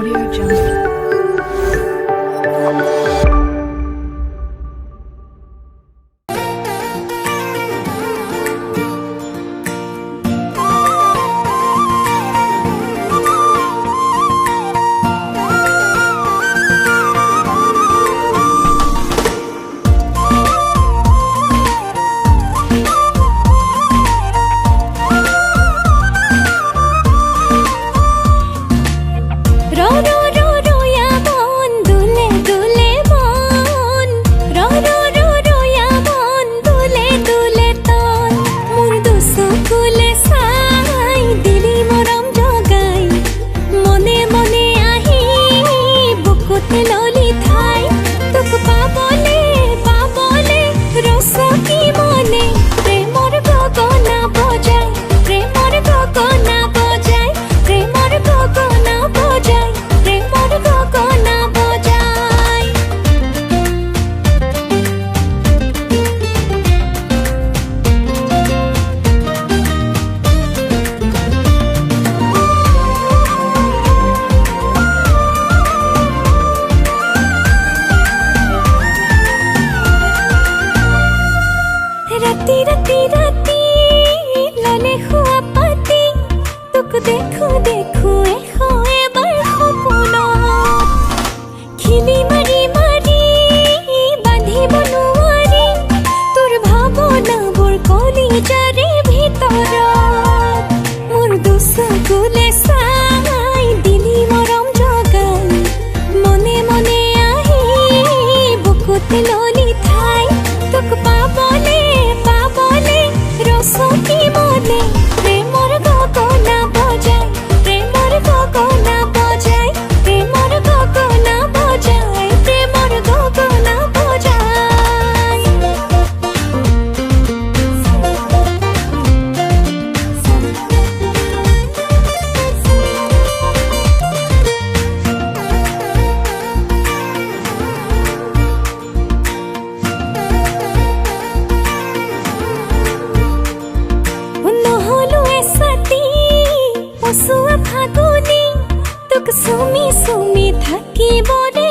Audio Jungle. राती राती राती लाले हुआ पाती तुक देखो देखो एखो एबार सपनत खिली मारी मारी बांधिब নোৱাৰি তোৰ ভাৱনাবোৰ কলিজাৰে ভিতৰত মোৰ দুচকুলে চাই দিলি মৰম জগাই মনে মনে আহি বুকুতে ললি ঠাই তোক পাবলে রসকি মনে প্রেমর গগনা বজায় প্রেমর গগনা বজায় প্রেমর গগনা বজায় প্রেমর গগনা বজায় পচুৱা ফাগুনি তোক চুমি চুমি থাকিবৰে